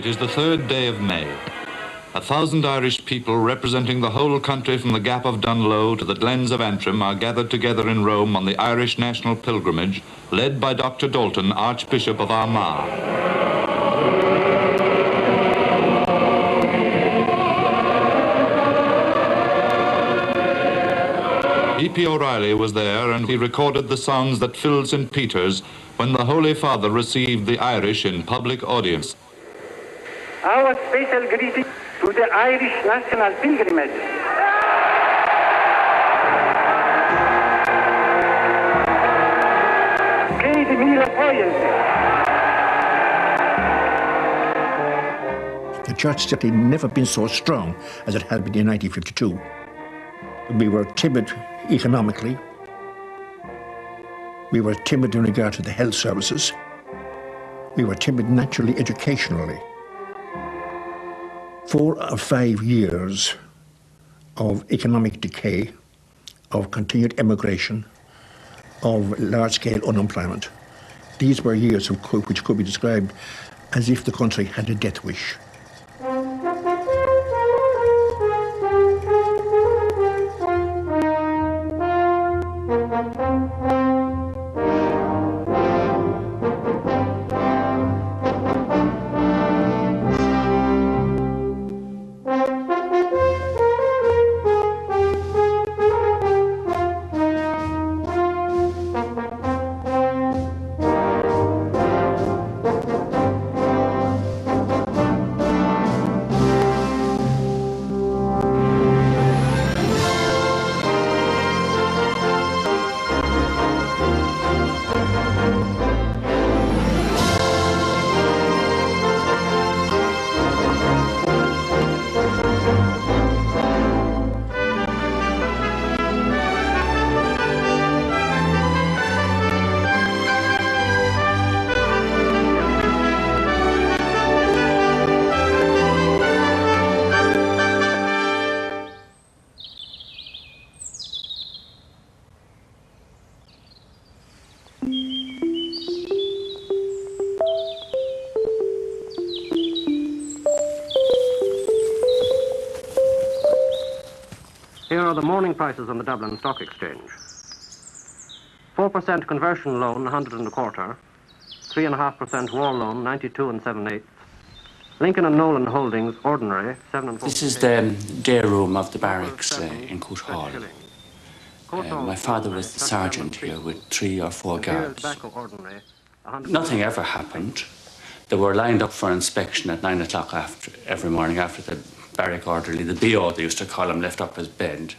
It is the 3rd day of May. 1,000 Irish people representing the whole country from the Gap of Dunloe to the glens of Antrim are gathered together in Rome on the Irish National Pilgrimage, led by Dr. Dalton, Archbishop of Armagh. E.P. O'Reilly was there, and he recorded the songs that filled St. Peter's when the Holy Father received the Irish in public audience. Our special greeting to the Irish National Pilgrimage. The church had never been so strong as it had been in 1952. We were timid economically. We were timid in regard to the health services. We were timid naturally educationally. 4 or 5 years of economic decay, of continued emigration, of large-scale unemployment. These were years which could be described as if the country had a death wish. Here are the morning prices on the Dublin Stock Exchange. 4% conversion loan, 100 and a quarter. 3.5% war loan, 92 and 7/8. Lincoln and Nolan Holdings, ordinary, 7 and 4. This is the day room of the barracks in Coot Hall. My father was the sergeant here with 3 or 4 guards. Nothing ever happened. They were lined up for inspection at 9 o'clock every morning after the barrack orderly, the BO they used to call him, left up his bed.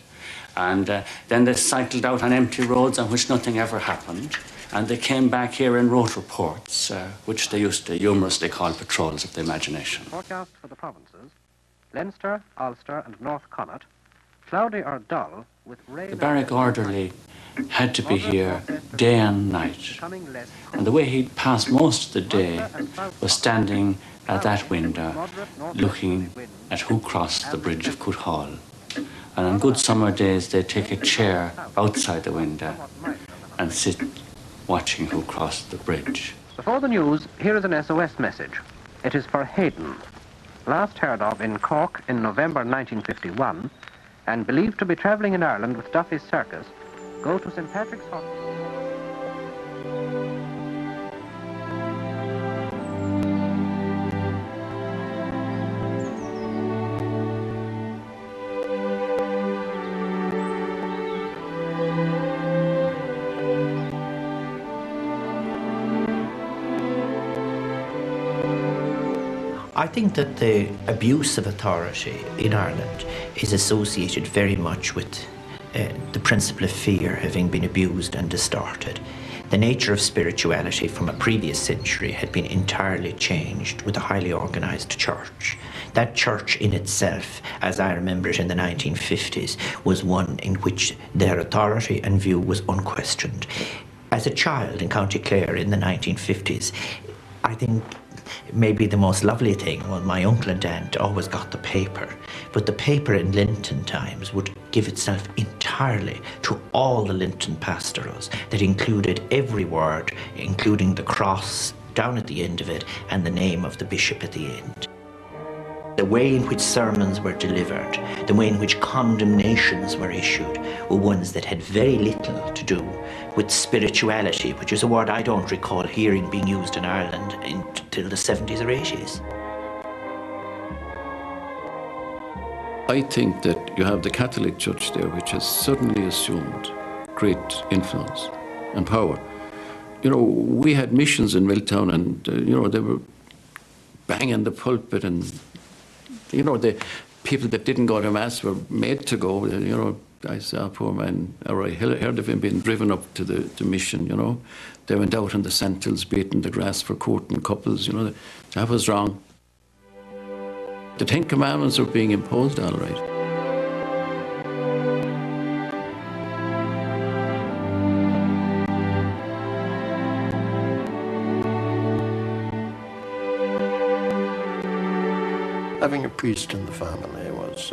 And then they cycled out on empty roads on which nothing ever happened. And they came back here and wrote reports, which they used to humorously call patrols of the imagination. Forecast for the provinces: Leinster, Ulster and North Connaught. Cloudy or dull with rain. The barrack orderly had to be here day and night. And the way he'd pass most of the day was standing at that window, looking at who crossed the bridge of Coot Hall. And on good summer days, they'd take a chair outside the window and sit watching who crossed the bridge. Before the news, here is an SOS message. It is for Hayden, last heard of in Cork in November 1951, and believed to be travelling in Ireland with Duffy's Circus. Go to St. Patrick's Hospital. I think that the abuse of authority in Ireland is associated very much with the principle of fear having been abused and distorted. The nature of spirituality from a previous century had been entirely changed with a highly organised church. That church in itself, as I remember it in the 1950s, was one in which their authority and view was unquestioned. As a child in County Clare in the 1950s, I think maybe the most lovely thing, well, my uncle and aunt always got the paper, but the paper in Linton Times would give itself entirely to all the Linton pastorals that included every word, including the cross down at the end of it and the name of the bishop at the end. The way in which sermons were delivered, the way in which condemnations were issued, were ones that had very little to do with spirituality, which is a word I don't recall hearing being used in Ireland until the 70s or 80s. I think that you have the Catholic Church there, which has suddenly assumed great influence and power. You know, we had missions in Milltown, and you know, they were banging the pulpit, and you know, the people that didn't go to mass were made to go. You know, I saw a poor man, or I heard of him being driven up to the mission. You know, they went out in the sandhills beating the grass for courting couples. You know, that was wrong. The Ten Commandments are being imposed, all right. Having a priest in the family was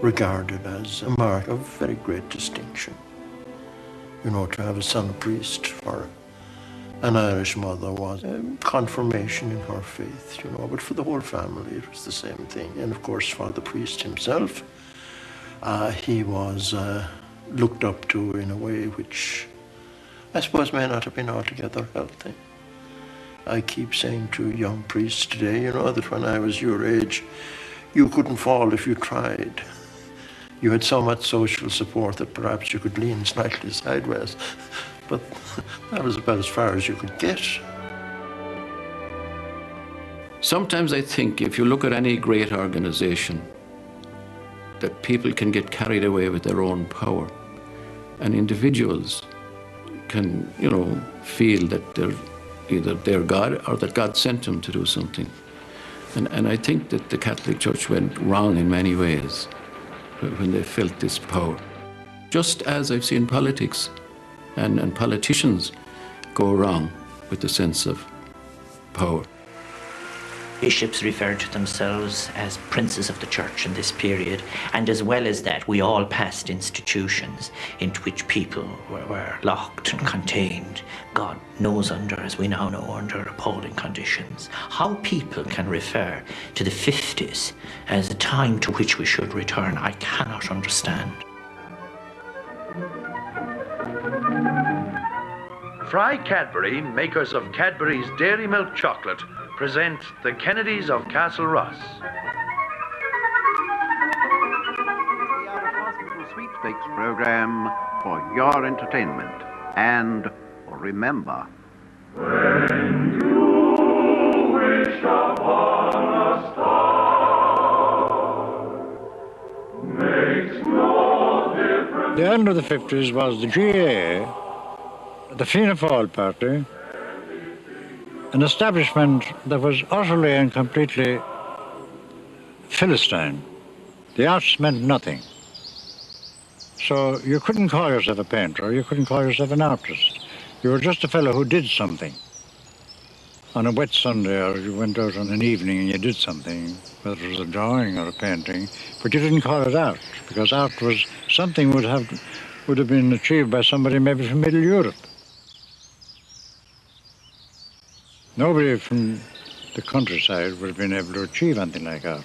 regarded as a mark of very great distinction. You know, to have a son priest for an Irish mother was a confirmation in her faith, you know, but for the whole family it was the same thing. And of course for the priest himself, he was looked up to in a way which I suppose may not have been altogether healthy. I keep saying to young priests today, you know, that when I was your age, you couldn't fall if you tried. You had so much social support that perhaps you could lean slightly sideways, but that was about as far as you could get. Sometimes I think if you look at any great organization, that people can get carried away with their own power, and individuals can, you know, feel that they're God, or that God sent them to do something. And I think that the Catholic Church went wrong in many ways when they felt this power. Just as I've seen politics and politicians go wrong with the sense of power. Bishops referred to themselves as princes of the church in this period, and as well as that, we all passed institutions into which people were locked and contained, God knows under, as we now know, under appalling conditions. How people can refer to the 50s as a time to which we should return, I cannot understand. Fry Cadbury, makers of Cadbury's Dairy Milk Chocolate, present the Kennedys of Castle Ross. The Hospital Sweepstakes program for your entertainment. And remember, when you wish upon a star, makes no difference. The end of the 50s was the GAA, the Fianna Fáil party, an establishment that was utterly and completely Philistine. The arts meant nothing. So you couldn't call yourself a painter, you couldn't call yourself an artist. You were just a fellow who did something. On a wet Sunday, or you went out on an evening and you did something, whether it was a drawing or a painting, but you didn't call it art, because art was something would have been achieved by somebody maybe from Middle Europe. Nobody from the countryside would have been able to achieve anything like art.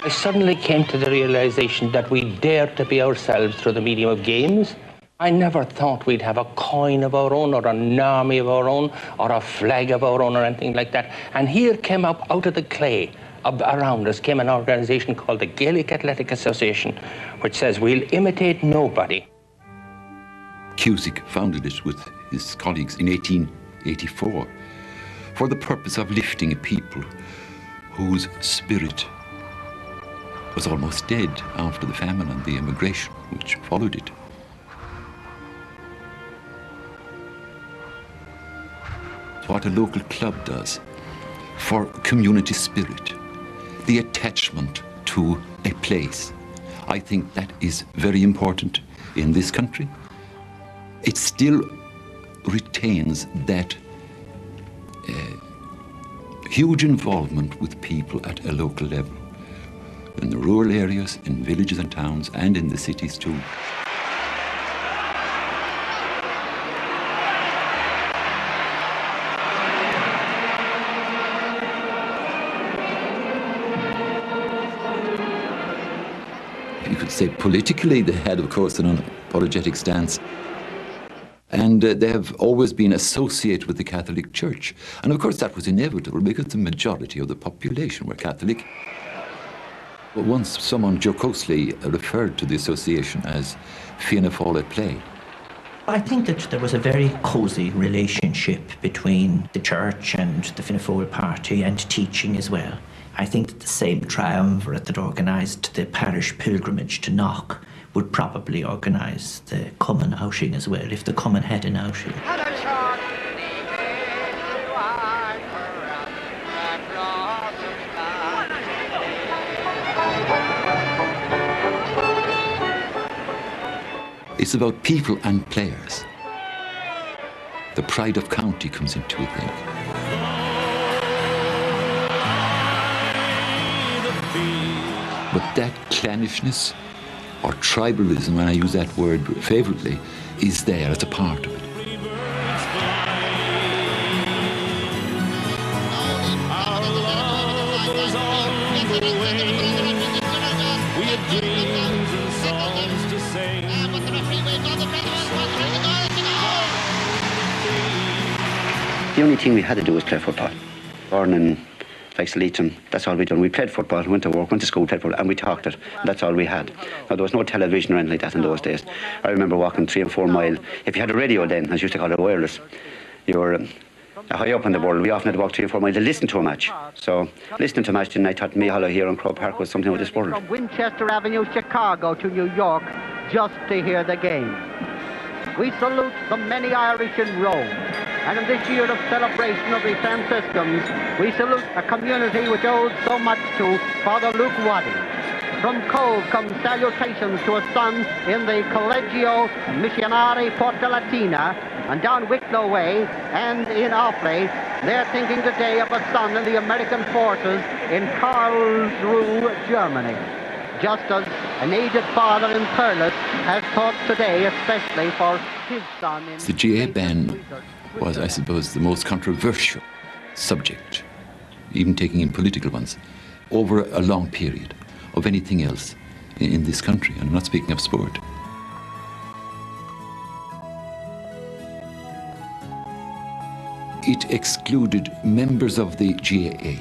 I suddenly came to the realization that we dared to be ourselves through the medium of games. I never thought we'd have a coin of our own, or an army of our own, or a flag of our own, or anything like that. And here came up out of the clay around us came an organization called the Gaelic Athletic Association, which says we'll imitate nobody. Cusick founded it with his colleagues in 1884 for the purpose of lifting a people whose spirit was almost dead after the famine and the immigration which followed it. What a local club does for community spirit, the attachment to a place, I think that is very important in this country. It still retains that huge involvement with people at a local level, in the rural areas, in villages and towns, and in the cities too. You could say politically they had, of course, an unapologetic stance. And they have always been associated with the Catholic Church. And of course that was inevitable because the majority of the population were Catholic. Once someone jocosely referred to the association as Fianna Fáil at play. I think that there was a very cosy relationship between the church and the Fianna Fáil party and teaching as well. I think that the same triumvirate that organised the parish pilgrimage to Knock would probably organise the Common outing as well, if the Common had an outing. It's about people and players. The pride of county comes into it then. But that clannishness or tribalism, when I use that word favourably, is there as a part of it. The only thing we had to do was play football. Born in Leitrim, that's all we done. We played football, went to work, went to school, played football, and we talked it. That's all we had. Now, there was no television or anything like that in those days. I remember walking 3 and 4 miles. If you had a radio then, as you used to call it, wireless, you were high up in the world. We often had to walk 3 or 4 miles to listen to a match. So, listening to a match, I thought Mayhollow here on Crow Park was something of this world. From Winchester Avenue, Chicago to New York, just to hear the game. We salute the many Irish in Rome. And in this year of celebration of the Franciscans, we salute a community which owes so much to Father Luke Waddy. From Cove come salutations to a son in the Collegio Missionari Porta Latina, and down Wicklow Way and in Offaly, they're thinking today of a son in the American forces in Karlsruhe, Germany. Just as an aged father in Thurles has thought today, especially for his son in... The GA ban was, I suppose, the most controversial subject, even taking in political ones, over a long period of anything else in this country. And I'm not speaking of sport. It excluded members of the GAA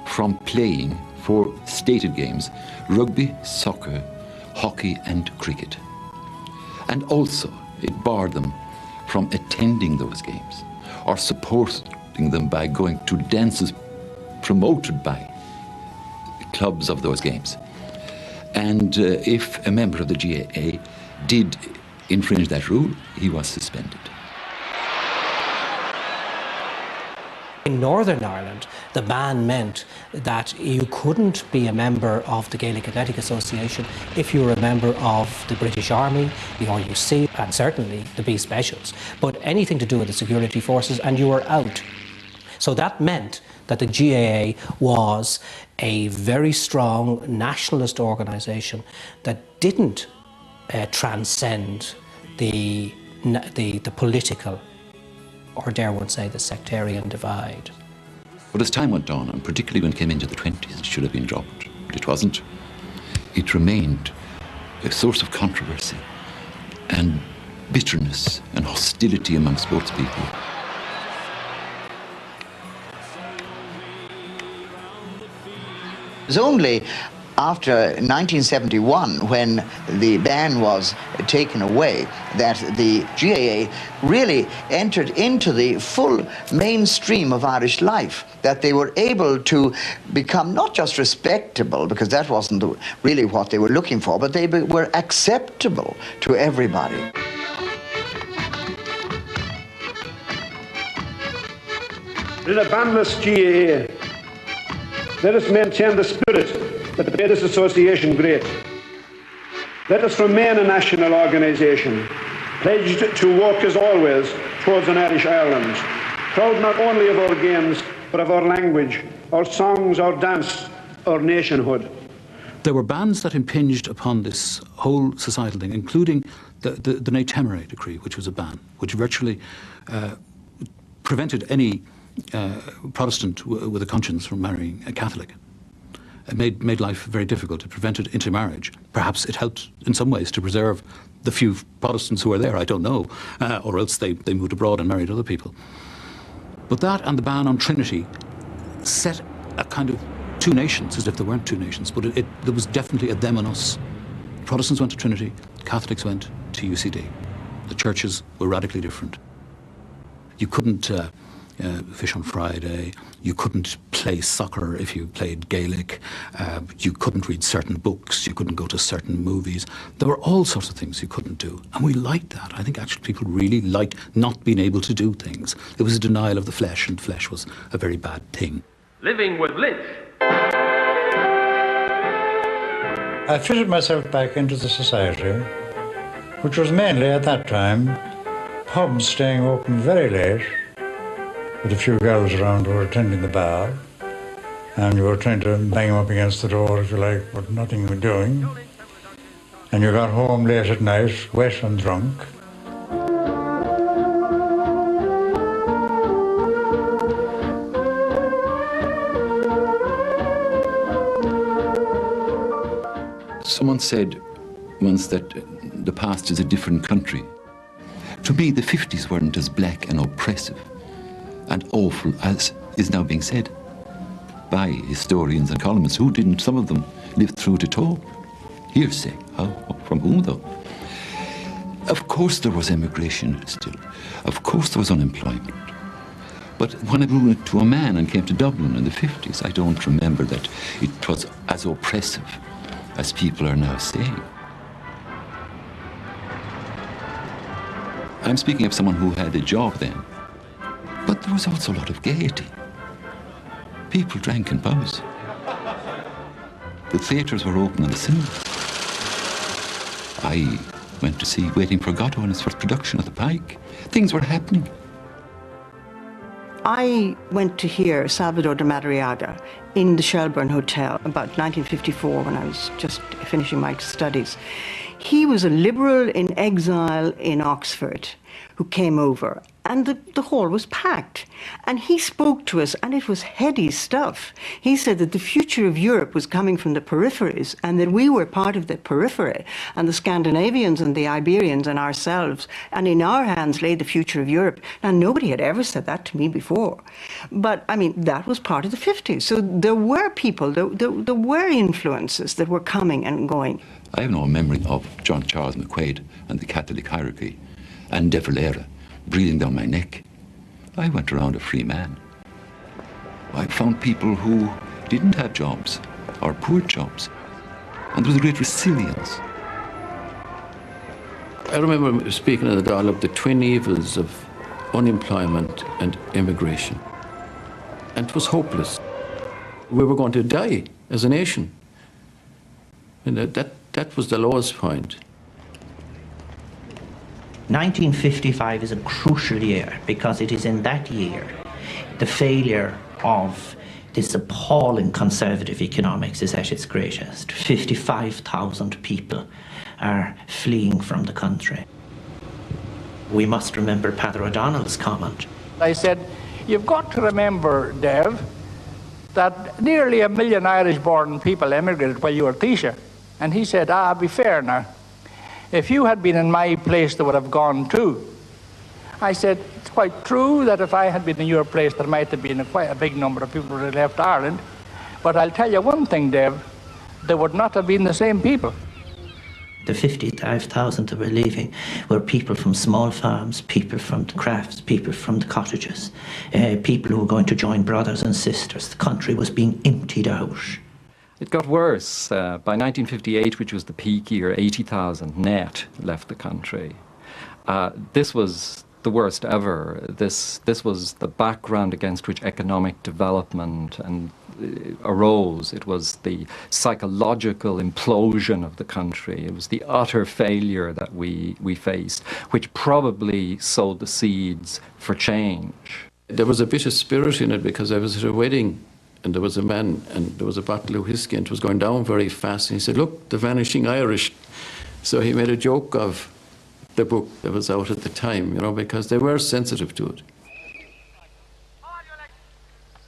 from playing for stated games, rugby, soccer, hockey and cricket. And also it barred them from attending those games or supporting them by going to dances promoted by clubs of those games. And if a member of the GAA did infringe that rule, he was suspended. In Northern Ireland, the ban meant that you couldn't be a member of the Gaelic Athletic Association if you were a member of the British Army, the RUC, and certainly the B Specials, but anything to do with the security forces, and you were out. So that meant that the GAA was a very strong nationalist organisation that didn't transcend the political, or dare one say, the sectarian divide. But as time went on, and particularly when it came into the 20s, it should have been dropped, but it wasn't. It remained a source of controversy and bitterness and hostility among sports people. It was only after 1971, when the ban was taken away, that the GAA really entered into the full mainstream of Irish life, that they were able to become not just respectable, because that wasn't really what they were looking for, but they were acceptable to everybody. In a bandless GAA, let us maintain the spirit that made this association great. Let us remain a national organisation, pledged to work as always towards an Irish Ireland, proud not only of our games, but of our language, our songs, our dance, our nationhood. There were bans that impinged upon this whole societal thing, including the Ne Temere decree, which was a ban, which virtually prevented any Protestant with a conscience from marrying a Catholic. It made life very difficult. It prevented intermarriage. Perhaps it helped in some ways to preserve the few Protestants who were there, I don't know, or else they moved abroad and married other people. But that and the ban on Trinity set a kind of two nations, as if there weren't two nations, but there was definitely a them and us. Protestants went to Trinity, Catholics went to UCD. The churches were radically different. You couldn't fish on Friday, you couldn't play soccer if you played Gaelic, you couldn't read certain books, you couldn't go to certain movies. There were all sorts of things you couldn't do, and we liked that. I think actually people really liked not being able to do things. It was a denial of the flesh, and flesh was a very bad thing. Living with Lynch. I fitted myself back into the society, which was mainly at that time pubs staying open very late, with a few girls around who were attending the bar, and you were trying to bang them up against the door, if you like, but nothing were doing. And you got home late at night, wet and drunk. Someone said once that the past is a different country. To me, the 50s weren't as black and oppressive and awful as is now being said by historians and columnists who didn't, some of them, live through it at all. Hearsay. How? From whom, though? Of course there was emigration still. Of course there was unemployment. But when I grew to a man and came to Dublin in the 50s, I don't remember that it was as oppressive as people are now saying. I'm speaking of someone who had a job then. But there was also a lot of gaiety. People drank in pubs. The theatres were open and the cinemas. I went to see Waiting for Godot in its first production at the Pike. Things were happening. I went to hear Salvador de Madariaga in the Shelburne Hotel about 1954 when I was just finishing my studies. He was a liberal in exile in Oxford who came over, and the hall was packed. And he spoke to us, and it was heady stuff. He said that the future of Europe was coming from the peripheries, and that we were part of the periphery, and the Scandinavians and the Iberians and ourselves, and in our hands lay the future of Europe. Now, nobody had ever said that to me before. But, I mean, that was part of the 50s. So there were people, there were influences that were coming and going. I have no memory of John Charles McQuaid and the Catholic hierarchy and De Valera breathing down my neck. I went around a free man. I found people who didn't have jobs or poor jobs, and there was a great resilience. I remember speaking in the dialogue, the twin evils of unemployment and immigration. And it was hopeless. We were going to die as a nation. And that was the lowest point. 1955 is a crucial year because it is in that year the failure of this appalling conservative economics is at its greatest. 55,000 people are fleeing from the country. We must remember Padre O'Donnell's comment. I said, you've got to remember, Dev, that nearly 1 million Irish-born people emigrated while you were Taoiseach. And he said, be fair now. If you had been in my place, they would have gone too. I said, it's quite true that if I had been in your place, there might have been quite a big number of people who had left Ireland. But I'll tell you one thing, Dev, they would not have been the same people. The 55,000 that were leaving were people from small farms, people from the crafts, people from the cottages, people who were going to join brothers and sisters. The country was being emptied out. It got worse. By 1958, which was the peak year, 80,000 net left the country. This was the worst ever. This was the background against which economic development arose. It was the psychological implosion of the country. It was the utter failure that we faced, which probably sowed the seeds for change. There was a bit of spirit in it because I was at a wedding and there was a man and there was a bottle of whiskey and it was going down very fast and he said, "Look, the vanishing Irish." So he made a joke of the book that was out at the time, because they were sensitive to it.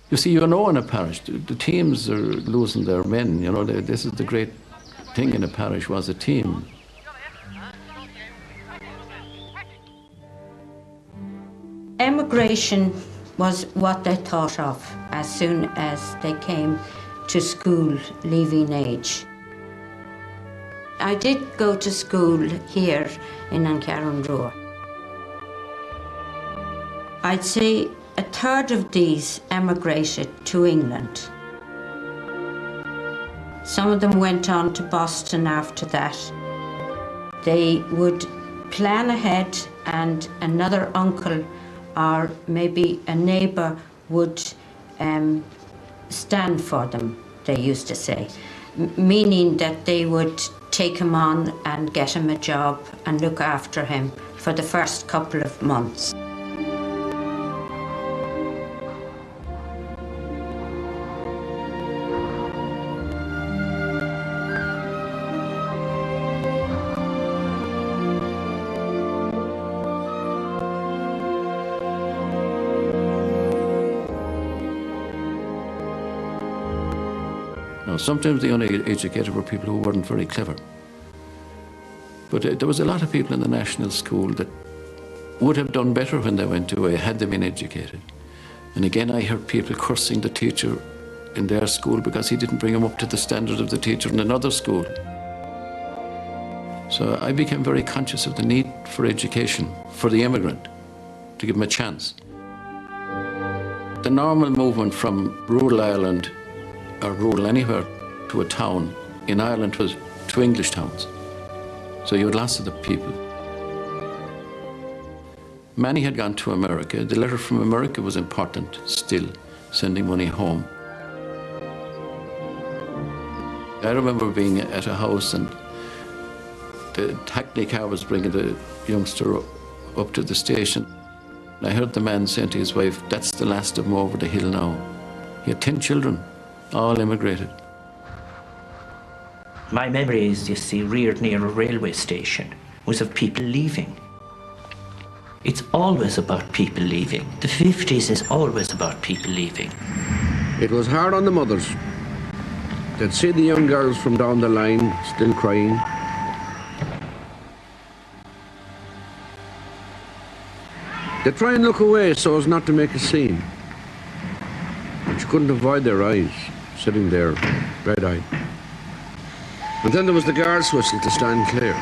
You see, in a parish, the teams are losing their men. This is the great thing in a parish, was a team. Emigration was what they thought of as soon as they came to school leaving age. I did go to school here in Ancaranroa. I'd say a third of these emigrated to England. Some of them went on to Boston after that. They would plan ahead and another uncle or maybe a neighbour would stand for them, they used to say, meaning that they would take him on and get him a job and look after him for the first couple of months. Sometimes the uneducated were people who weren't very clever. But there was a lot of people in the national school that would have done better when they went away had they been educated. And again, I heard people cursing the teacher in their school because he didn't bring them up to the standard of the teacher in another school. So I became very conscious of the need for education for the immigrant, to give him a chance. The normal movement from rural Ireland or rural anywhere to a town in Ireland was to English towns. So you had lots of the people. Many had gone to America. The letter from America was important still, sending money home. I remember being at a house and the hackney car was bringing the youngster up to the station. I heard the man saying to his wife, "That's the last of them over the hill now." He had 10 children. All immigrated. My memories, you see, reared near a railway station, was of people leaving. It's always about people leaving. The 50s is always about people leaving. It was hard on the mothers. They'd see the young girls from down the line still crying. They'd try and look away so as not to make a scene. But you couldn't avoid their eyes, sitting there, red-eyed. And then there was the guard's whistle to stand clear.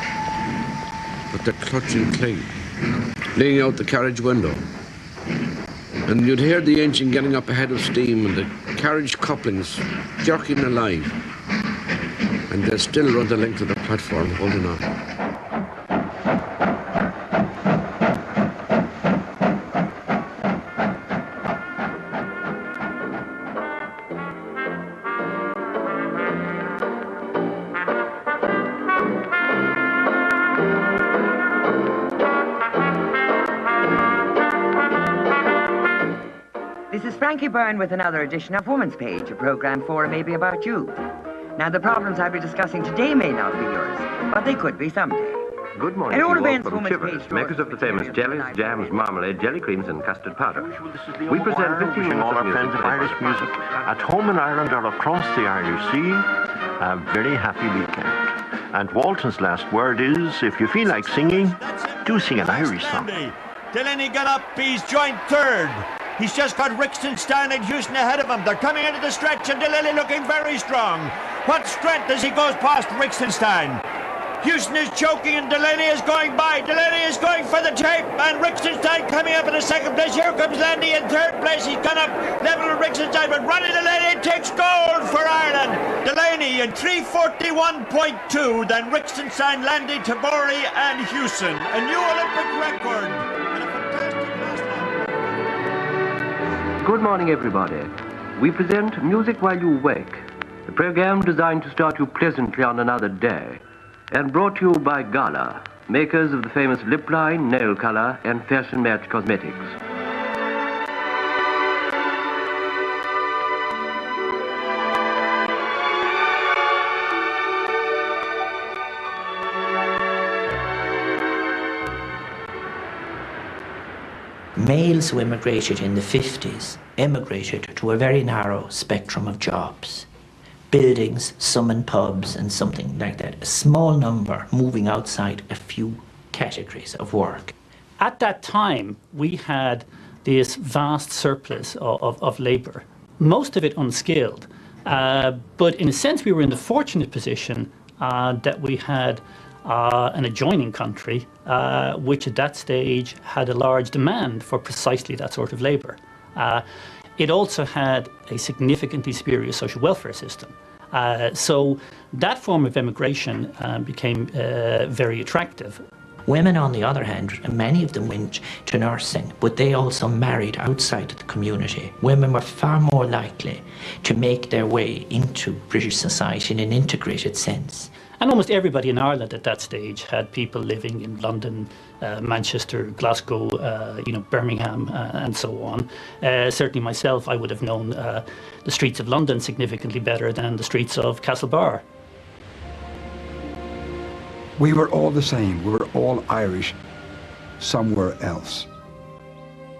But they're clutching clean, laying out the carriage window. And you'd hear the engine getting up ahead of steam and the carriage couplings jerking alive. And they'd still run the length of the platform holding on. This is Frankie Byrne with another edition of Woman's Page, a programme for maybe about you. Now, the problems I'll be discussing today may not be yours, but they could be someday. Good morning At to all you all events, from Woman's Chivers, Page makers of the famous jellies, jams, marmalade, jelly creams and custard powder. We present 15 minutes all of our friends music. of Irish music at home in Ireland or across the Irish Sea. A very happy weekend. And Walton's last word is, if you feel like singing, do sing an Irish song. Delaney got up, he's joined third. He's just got Rixton, Stein and Houston ahead of him. They're coming into the stretch and Delaney looking very strong. What strength as he goes past Rixenstein. Houston is choking and Delaney is going by. Delaney is going for the tape and Rixenstein coming up in the second place. Here comes Landy in third place. He's gone up level with Rixenstein, but Ronnie Delaney takes gold for Ireland. Delaney in 3:41.2, then Rixenstein, Landy, Tabori and Houston. A new Olympic record. And a fantastic last lap. Good morning, everybody. We present Music While You Wake, a program designed to start you pleasantly on another day, and brought to you by Gala, makers of the famous lip line, nail color, and fashion match cosmetics. Males who emigrated in the 50s emigrated to a very narrow spectrum of jobs. Buildings, some in pubs and something like that. A small number moving outside a few categories of work. At that time, we had this vast surplus of labour, most of it unskilled. But in a sense, we were in the fortunate position that we had an adjoining country, which at that stage had a large demand for precisely that sort of labour. It also had a significantly superior social welfare system. So that form of immigration became very attractive. Women, on the other hand, many of them went to nursing, but they also married outside of the community. Women were far more likely to make their way into British society in an integrated sense. And almost everybody in Ireland at that stage had people living in London, Manchester, Glasgow, Birmingham, and so on. Certainly myself, I would have known the streets of London significantly better than the streets of Castlebar. We were all the same. We were all Irish somewhere else.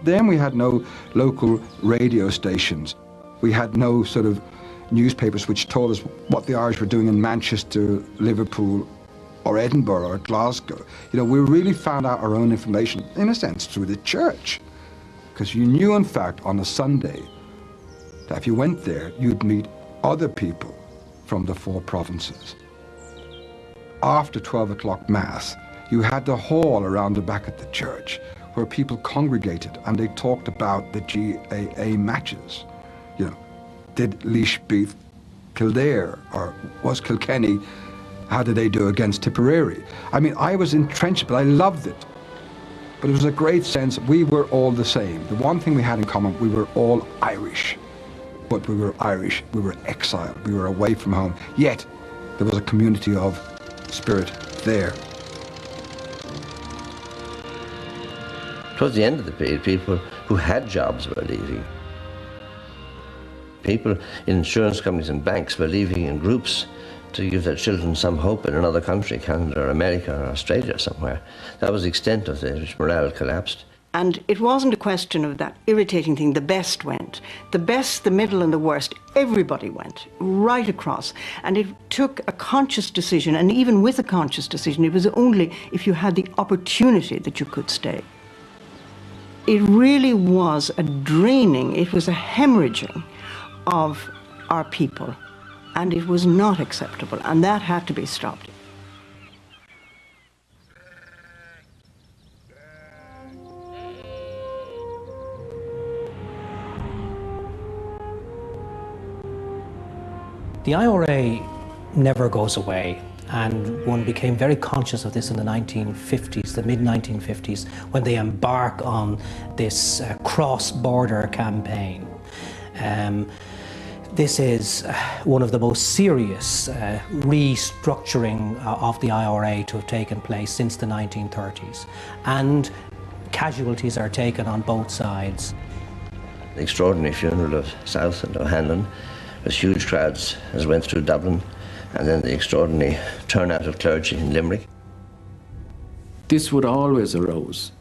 Then we had no local radio stations. We had no sort of newspapers which told us what the Irish were doing in Manchester, Liverpool, or Edinburgh, or Glasgow. We really found out our own information, in a sense, through the church. Because you knew, in fact, on a Sunday, that if you went there, you'd meet other people from the 4 provinces. After 12 o'clock Mass, you had the hall around the back of the church where people congregated and they talked about the GAA matches. Did Laois beat Kildare, or was Kilkenny, how did they do against Tipperary? I mean, I was entrenched, but I loved it. But it was a great sense, we were all the same. The one thing we had in common, we were all Irish. But we were Irish, we were exiled, we were away from home. Yet, there was a community of spirit there. Towards the end of the period, people who had jobs were leaving. People in insurance companies and banks were leaving in groups to give their children some hope in another country, Canada or America or Australia somewhere. That was the extent of the Irish morale collapsed. And it wasn't a question of that irritating thing, the best went. The best, the middle and the worst, everybody went, right across. And it took a conscious decision, and even with a conscious decision, it was only if you had the opportunity that you could stay. It really was a draining, it was a hemorrhaging of our people, and it was not acceptable, and that had to be stopped. The IRA never goes away, and one became very conscious of this in the 1950s, the mid-1950s, when they embark on this cross-border campaign. This is one of the most serious restructuring of the IRA to have taken place since the 1930s, and casualties are taken on both sides. The extraordinary funeral of South and O'Hanlon was huge crowds as went through Dublin, and then the extraordinary turnout of clergy in Limerick. This would always arouse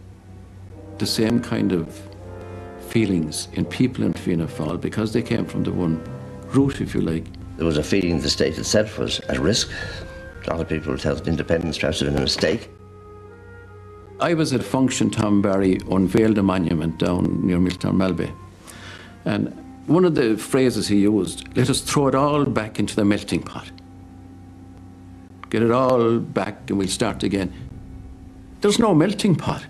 the same kind of feelings in people in Fianna Fáil because they came from the one root, if you like. There was a feeling the state itself was at risk. A lot of people felt independence perhaps had been a mistake. I was at a function, Tom Barry unveiled a monument down near Miltown Malbay, and One of the phrases he used, let us throw it all back into the melting pot. Get it all back and we'll start again. There's no melting pot.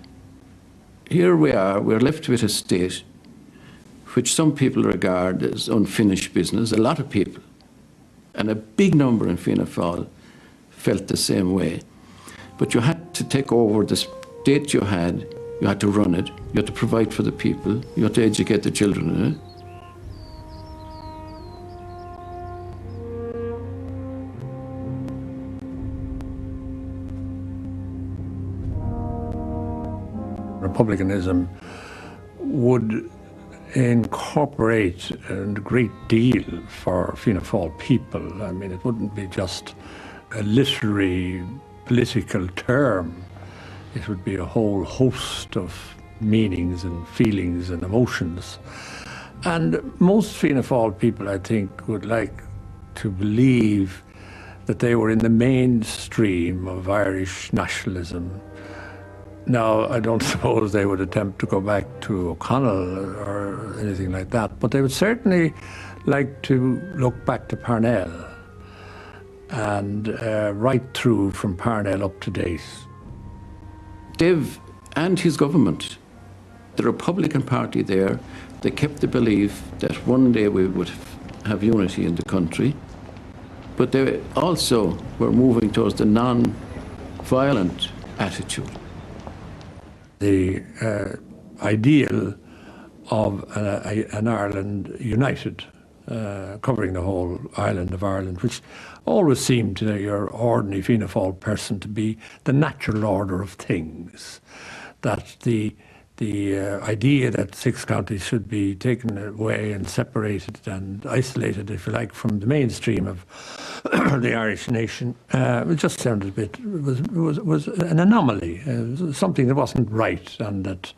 Here we are, we're left with a state which some people regard as unfinished business, a lot of people. And a big number in Fianna Fáil felt the same way. But you had to take over the state you had to run it, you had to provide for the people, you had to educate the children in it. Republicanism would incorporate a great deal for Fianna Fáil people. I mean, it wouldn't be just a literary political term. It would be a whole host of meanings and feelings and emotions. And most Fianna Fáil people, I think, would like to believe that they were in the mainstream of Irish nationalism. Now, I don't suppose they would attempt to go back to O'Connell or anything like that, but they would certainly like to look back to Parnell and right through from Parnell up to date. Dev and his government, the Republican Party there, they kept the belief that one day we would have unity in the country, but they also were moving towards the non-violent attitude. The ideal of an Ireland united, covering the whole island of Ireland, which always seemed to your ordinary Fianna Fáil person to be the natural order of things. That the idea that 6 counties should be taken away and separated and isolated, if you like, from the mainstream of the Irish nation, it just sounded a bit, was an anomaly, something that wasn't right, and that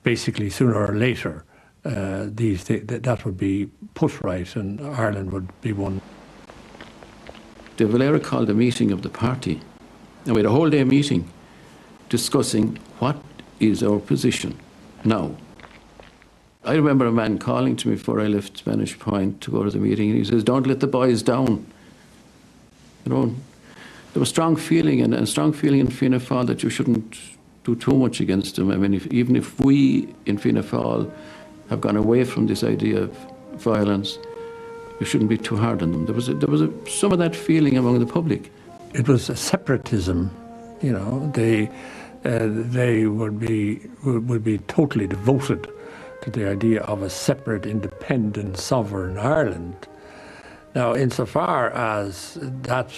basically sooner or later that would be put right and Ireland would be one. De Valera called a meeting of the party, and we had a whole day meeting discussing what is our position now. I remember a man calling to me before I left Spanish Point to go to the meeting, and he says, don't let the boys down. You know, there was strong feeling, and a strong feeling in Fianna Fáil that you shouldn't do too much against them. I mean, even if we in Fianna Fáil have gone away from this idea of violence, you shouldn't be too hard on them. There was some of that feeling among the public. It was a separatism, you know. They would be totally devoted to the idea of a separate, independent, sovereign Ireland. Now, insofar as that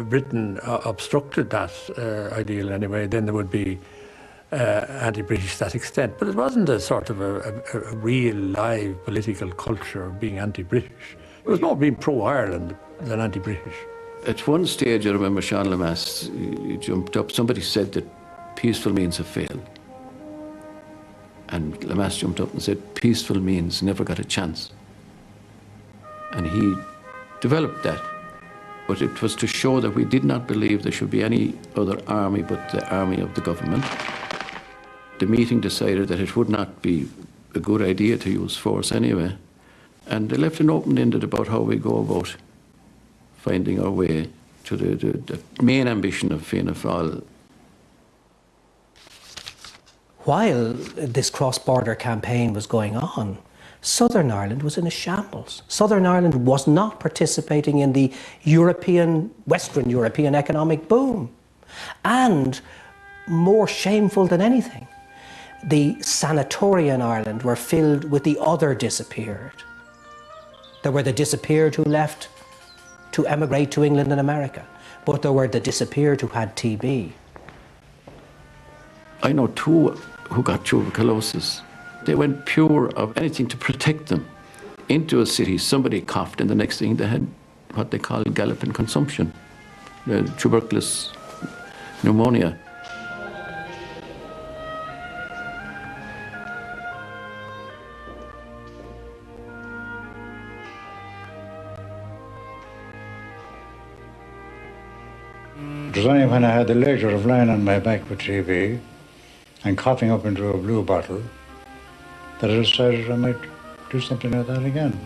Britain obstructed that ideal anyway, then there would be anti-British to that extent. But it wasn't a sort of a real, live political culture of being anti-British. It was more being pro-Ireland than anti-British. At one stage, I remember Sean Lemass, he jumped up. Somebody said that peaceful means have failed. And Lemass jumped up and said, peaceful means never got a chance. And he developed that. But it was to show that we did not believe there should be any other army but the army of the government. The meeting decided that it would not be a good idea to use force anyway. And they left it open-ended about how we go about finding our way to the main ambition of Fianna Fáil. While this cross-border campaign was going on, Southern Ireland was in a shambles. Southern Ireland was not participating in the Western European economic boom. And more shameful than anything, the sanatoria in Ireland were filled with the other disappeared. There were the disappeared who left to emigrate to England and America, but there were the disappeared who had TB. I know 2 who got tuberculosis. They went pure of anything to protect them into a city. Somebody coughed, and the next thing they had what they call galloping consumption, tuberculous pneumonia. It was only when I had the leisure of lying on my back with TB and coughing up into a blue bottle that I decided I might do something like that again.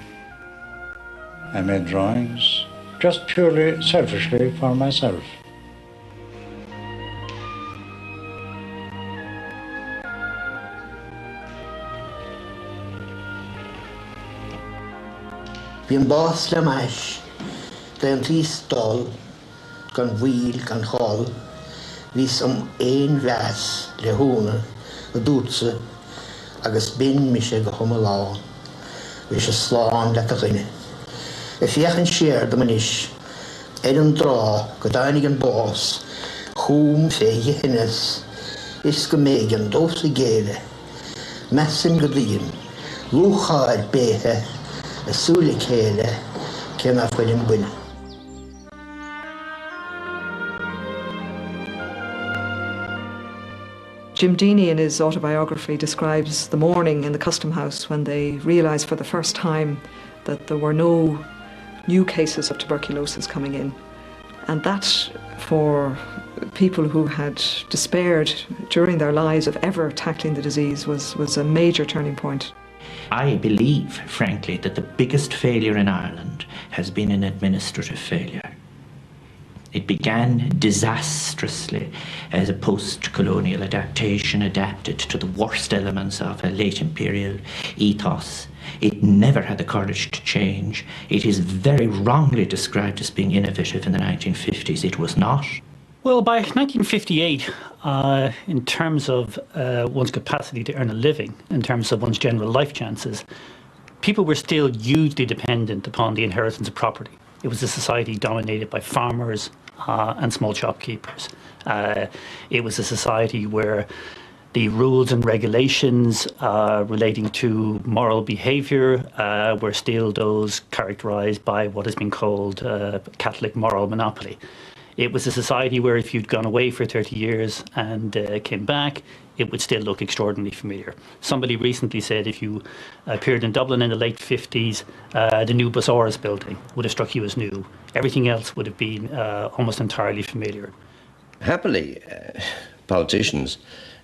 I made drawings, just purely selfishly for myself. Bhíon bás le mais, den tí stol, gan bhuil gan chol, bhí som éon bheas le húna, a dútsa, agus bin mi sé go chuma lá, bhí sé sláán le a ghine. I fiechan siar do manis, an drá go dánig an bás, chúm féige hinnes, is go mégan dós I géile, mesin go dríon, lúcháid béthe, a súla chéile, cén a fuilin buine. Jim Deaney, in his autobiography, describes the morning in the Custom House when they realised for the first time that there were no new cases of tuberculosis coming in. And that, for people who had despaired during their lives of ever tackling the disease, was a major turning point. I believe, frankly, that the biggest failure in Ireland has been an administrative failure. It began disastrously as a post-colonial adaptation adapted to the worst elements of a late imperial ethos. It never had the courage to change. It is very wrongly described as being innovative in the 1950s. It was not. Well, by 1958, in terms of one's capacity to earn a living, in terms of one's general life chances, people were still hugely dependent upon the inheritance of property. It was a society dominated by farmers and small shopkeepers. It was a society where the rules and regulations relating to moral behaviour were still those characterised by what has been called Catholic moral monopoly. It was a society where if you'd gone away for 30 years and came back, it would still look extraordinarily familiar. Somebody recently said if you appeared in Dublin in the late 50s, the new Bazaars building would have struck you as new. Everything else would have been almost entirely familiar. Happily, politicians,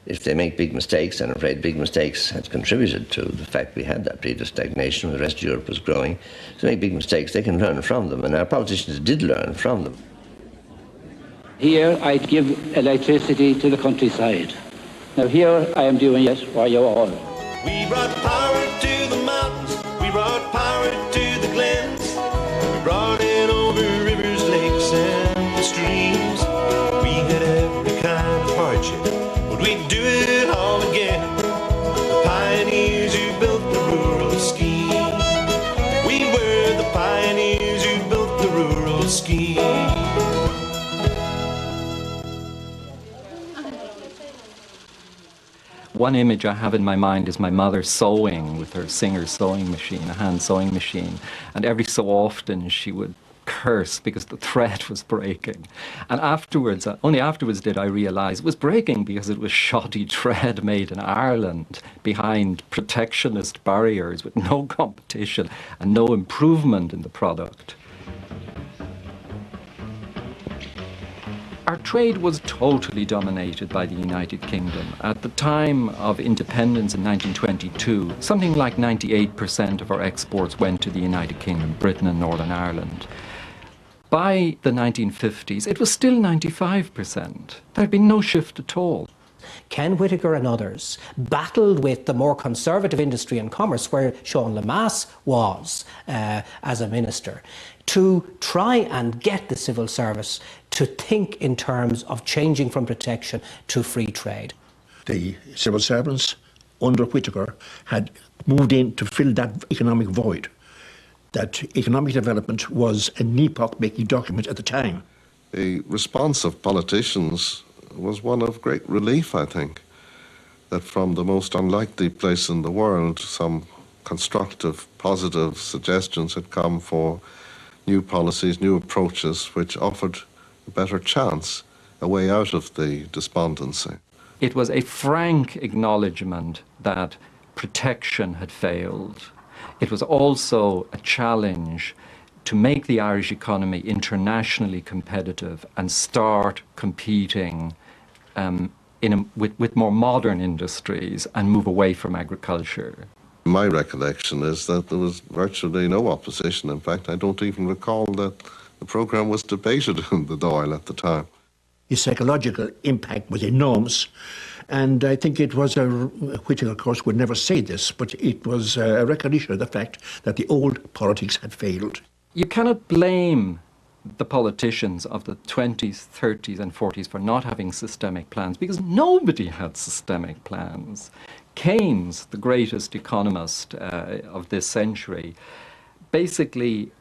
if they make big mistakes, and I'm afraid big mistakes had contributed to the fact we had that period of stagnation when the rest of Europe was growing, if they make big mistakes, they can learn from them, and our politicians did learn from them. Here I'd give electricity to the countryside. Now here I am doing it for you all. We brought power to the mountains, we brought power to the glens, we brought it over rivers, lakes and the streams. We had every kind of hardship, but we'd do it all again. The pioneers who built the rural scheme. We were the pioneers who built the rural scheme. One image I have in my mind is my mother sewing with her Singer sewing machine, a hand sewing machine, and every so often she would curse because the thread was breaking. And afterwards, only afterwards did I realise it was breaking because it was shoddy thread made in Ireland behind protectionist barriers with no competition and no improvement in the product. Our trade was totally dominated by the United Kingdom. At the time of independence in 1922, something like 98% of our exports went to the United Kingdom, Britain and Northern Ireland. By the 1950s, it was still 95%. There had been no shift at all. Ken Whitaker and others battled with the more conservative industry and commerce, where Sean Lemass was as a minister, to try and get the civil service to think in terms of changing from protection to free trade. The civil servants under Whitaker had moved in to fill that economic void. That economic development was an epoch-making document at the time. The response of politicians was one of great relief, I think, that from the most unlikely place in the world, some constructive, positive suggestions had come for new policies, new approaches, which offered a better chance, a way out of the despondency. It was a frank acknowledgement that protection had failed. It was also a challenge to make the Irish economy internationally competitive and start competing with more modern industries and move away from agriculture. My recollection is that there was virtually no opposition. In fact, I don't even recall that the programme was debated in the Dáil at the time. His psychological impact was enormous, and I think it was Whittaker, of course, would never say this, but it was a recognition of the fact that the old politics had failed. You cannot blame the politicians of the 20s, 30s and 40s for not having systemic plans, because nobody had systemic plans. Keynes, the greatest economist of this century, basically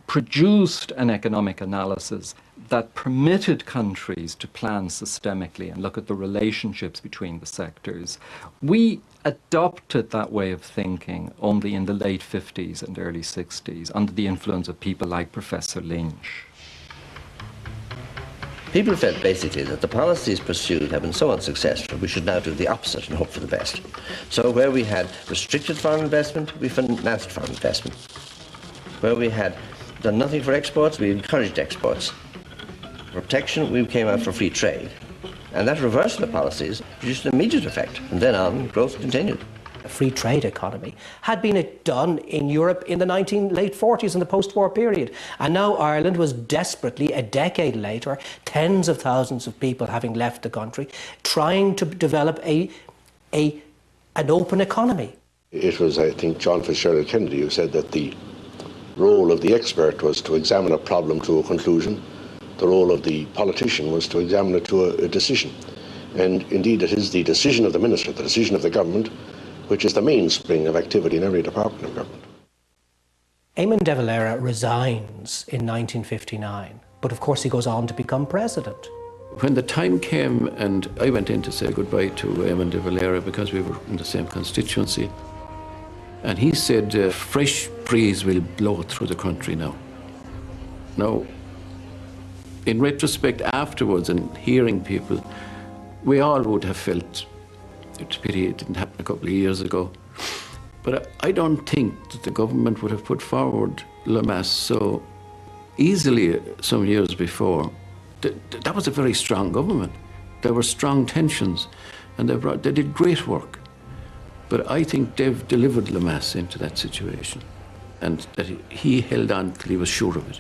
produced an economic analysis that permitted countries to plan systemically and look at the relationships between the sectors. We adopted that way of thinking only in the late 50s and early 60s under the influence of people like Professor Lynch. People felt basically that the policies pursued have been so unsuccessful, we should now do the opposite and hope for the best. So where we had restricted foreign investment, we financed foreign investment. Where we had done nothing for exports, we encouraged exports. For protection, we came out for free trade. And that reversal of policies produced an immediate effect. And then on, growth continued. A free trade economy had been done in Europe in the late 40s in the post-war period. And now Ireland was desperately, a decade later, tens of thousands of people having left the country, trying to develop an open economy. It was, I think, John Fitzgerald Kennedy who said that the role of the expert was to examine a problem to a conclusion. The role of the politician was to examine it to a decision. And indeed, it is the decision of the minister, the decision of the government, which is the mainspring of activity in every department of government. Eamon de Valera resigns in 1959, but of course he goes on to become president. When the time came and I went in to say goodbye to Eamon de Valera because we were in the same constituency, and he said, a fresh breeze will blow through the country now. Now, in retrospect afterwards and hearing people, we all would have felt it's a pity it didn't happen a couple of years ago. But I don't think that the government would have put forward Lemass so easily some years before. That was a very strong government. There were strong tensions, and they did great work. But I think they've delivered Lemass into that situation, and that he held on till he was sure of it.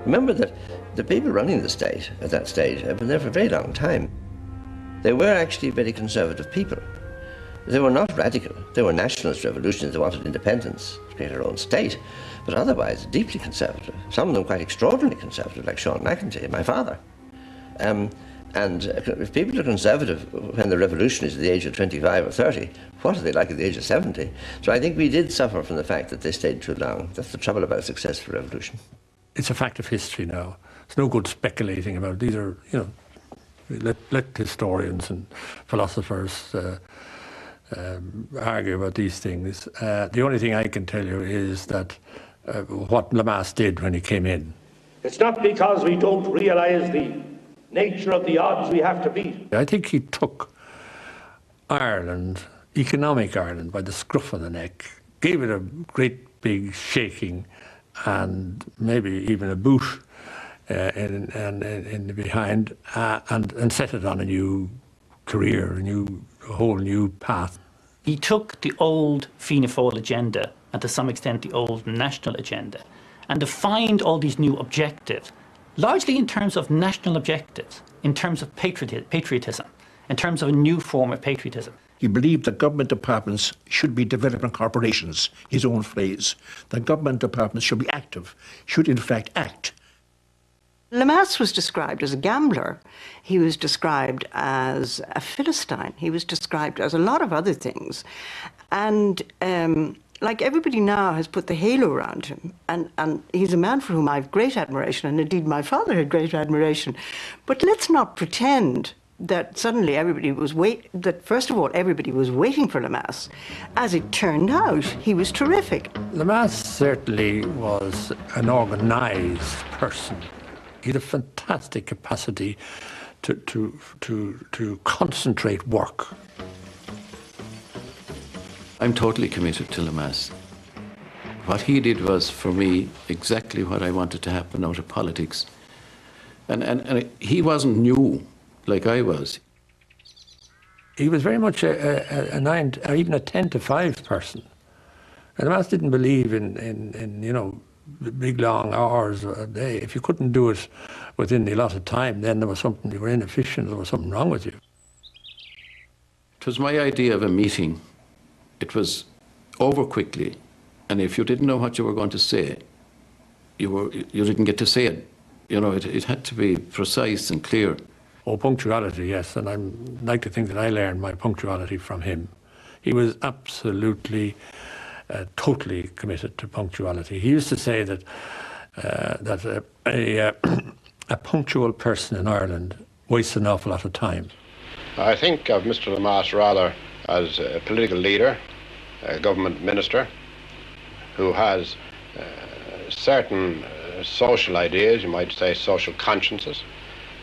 Remember that the people running the state at that stage have been there for a very long time. They were actually very conservative people. They were not radical. They were nationalist revolutionaries. They wanted independence, to create their own state, but otherwise deeply conservative. Some of them quite extraordinarily conservative, like Sean McEntee, my father. And if people are conservative when the revolution is at the age of 25 or 30, what are they like at the age of 70? So I think we did suffer from the fact that they stayed too long. That's the trouble about a successful revolution. It's a fact of history now. It's no good speculating about it. These are, let historians and philosophers argue about these things. The only thing I can tell you is that what Lemass did when he came in. It's not because we don't realise the nature of the odds we have to beat. I think he took Ireland, economic Ireland, by the scruff of the neck, gave it a great big shaking, and maybe even a boot in the behind, and set it on a new career, a whole new path. He took the old Fianna Fáil agenda, and to some extent the old national agenda, and defined all these new objectives, largely in terms of national objectives, in terms of patriotism, in terms of a new form of patriotism. He believed that government departments should be development corporations, his own phrase. That government departments should be active, should in fact act. Lemass was described as a gambler. He was described as a Philistine. He was described as a lot of other things. And like everybody now has put the halo around him. And he's a man for whom I have great admiration, and indeed my father had great admiration. But let's not pretend that suddenly first of all, everybody was waiting for Lemass. As it turned out, he was terrific. Lemass certainly was an organised person. He had a fantastic capacity to concentrate work. I'm totally committed to Lemass. What he did was, for me, exactly what I wanted to happen out of politics. And he wasn't new like I was. he was very much a 9 or even a 10 to 5 person. And Lamass didn't believe in you know, big long hours a day. If you couldn't do it within the allotted time, then there was something, you were inefficient, there was something wrong with you. It was my idea of a meeting. It was over quickly, and if you didn't know what you were going to say, you didn't get to say it. You know, it had to be precise and clear. Oh, punctuality, yes, and I like to think that I learned my punctuality from him. He was absolutely, totally committed to punctuality. He used to say that a punctual person in Ireland wastes an awful lot of time. I think of Mr. Lamass rather as a political leader, a government minister, who has certain social ideas, you might say social consciences,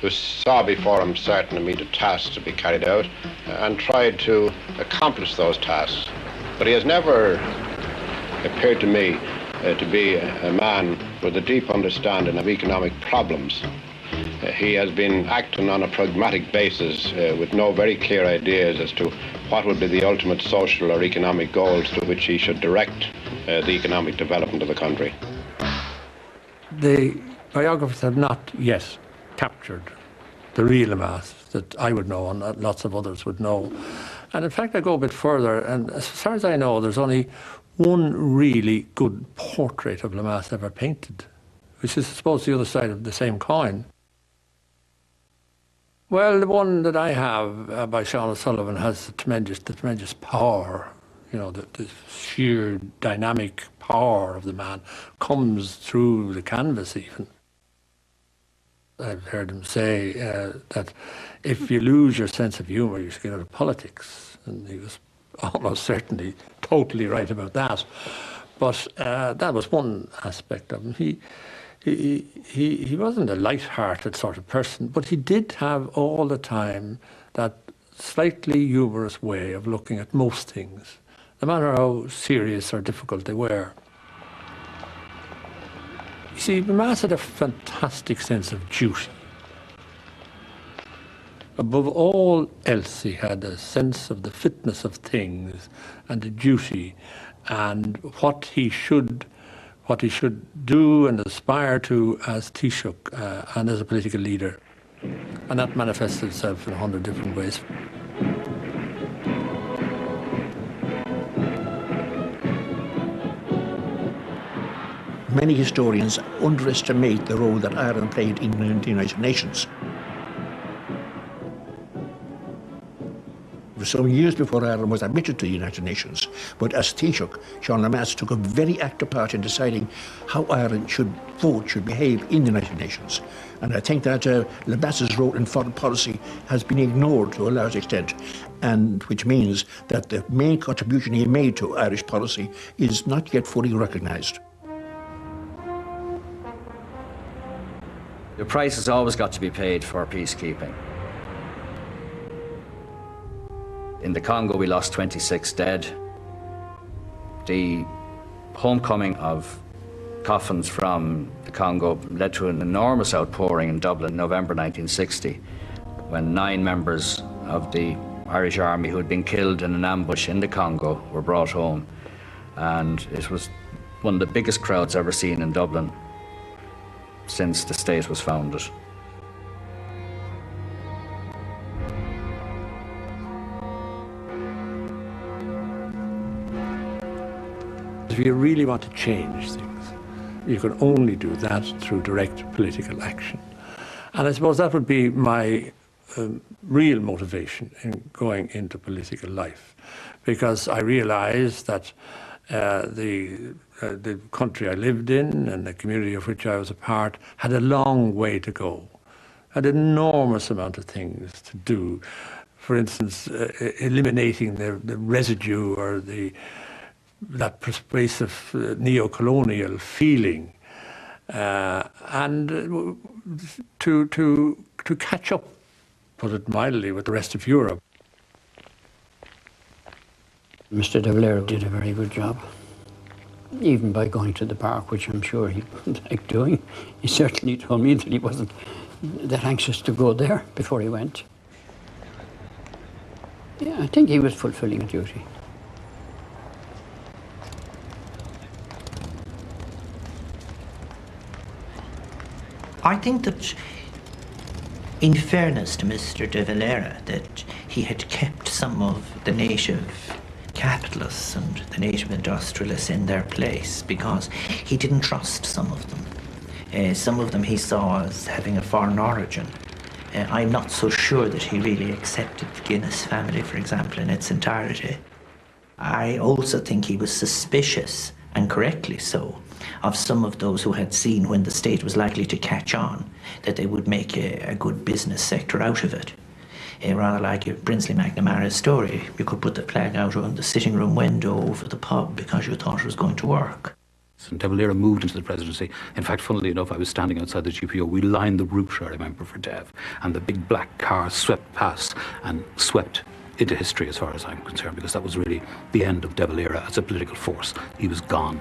who saw before him certain immediate tasks to be carried out and tried to accomplish those tasks. But he has never appeared to me to be a man with a deep understanding of economic problems. He has been acting on a pragmatic basis with no very clear ideas as to what would be the ultimate social or economic goals to which he should direct the economic development of the country. The biographers have not yet captured the real Lamass that I would know and that lots of others would know. And in fact, I go a bit further, and as far as I know, there's only one really good portrait of Lamass ever painted, which is, I suppose, the other side of the same coin. Well, the one that I have by Sean O'Sullivan has the tremendous power. You know, the sheer dynamic power of the man comes through the canvas even. I've heard him say that if you lose your sense of humour, you should get out of politics. And he was almost certainly totally right about that. But that was one aspect of him. He wasn't a light-hearted sort of person, but he did have all the time that slightly humorous way of looking at most things, no matter how serious or difficult they were. You see, Lamass had a fantastic sense of duty. Above all else, he had a sense of the fitness of things and the duty and what he should do and aspire to as Taoiseach and as a political leader. And that manifested itself in 100 different ways. Many historians underestimate the role that Ireland played in the United Nations. For some years before Ireland was admitted to the United Nations, but as Taoiseach, Sean Lamass took a very active part in deciding how Ireland should vote, should behave in the United Nations. And I think that Lamass's role in foreign policy has been ignored to a large extent, and which means that the main contribution he made to Irish policy is not yet fully recognised. The price has always got to be paid for peacekeeping. In the Congo, we lost 26 dead. The homecoming of coffins from the Congo led to an enormous outpouring in Dublin in November 1960, when 9 members of the Irish Army who had been killed in an ambush in the Congo were brought home. And it was one of the biggest crowds ever seen in Dublin since the state was founded. If you really want to change things, you can only do that through direct political action. And I suppose that would be my real motivation in going into political life, because I realised that the country I lived in and the community of which I was a part had a long way to go, had an enormous amount of things to do. For instance, eliminating the residue or that persuasive neo-colonial feeling, and to catch up, put it mildly, with the rest of Europe. Mr. de Valera did a very good job, even by going to the park, which I'm sure he would like doing. He certainly told me that he wasn't that anxious to go there before he went. Yeah, I think he was fulfilling a duty. I think that, in fairness to Mr. de Valera, that he had kept some of the native capitalists and the native industrialists in their place because he didn't trust some of them. Some of them he saw as having a foreign origin. I'm not so sure that he really accepted the Guinness family, for example, in its entirety. I also think he was suspicious, and correctly so, of some of those who had seen when the state was likely to catch on, that they would make a good business sector out of it. Rather like Brinsley McNamara's story, you could put the flag out on the sitting room window over the pub because you thought it was going to work. And De Valera moved into the presidency. In fact, funnily enough, I was standing outside the GPO. We lined the route, I remember, for Dev, and the big black car swept past and swept into history as far as I'm concerned, because that was really the end of De Valera as a political force. He was gone.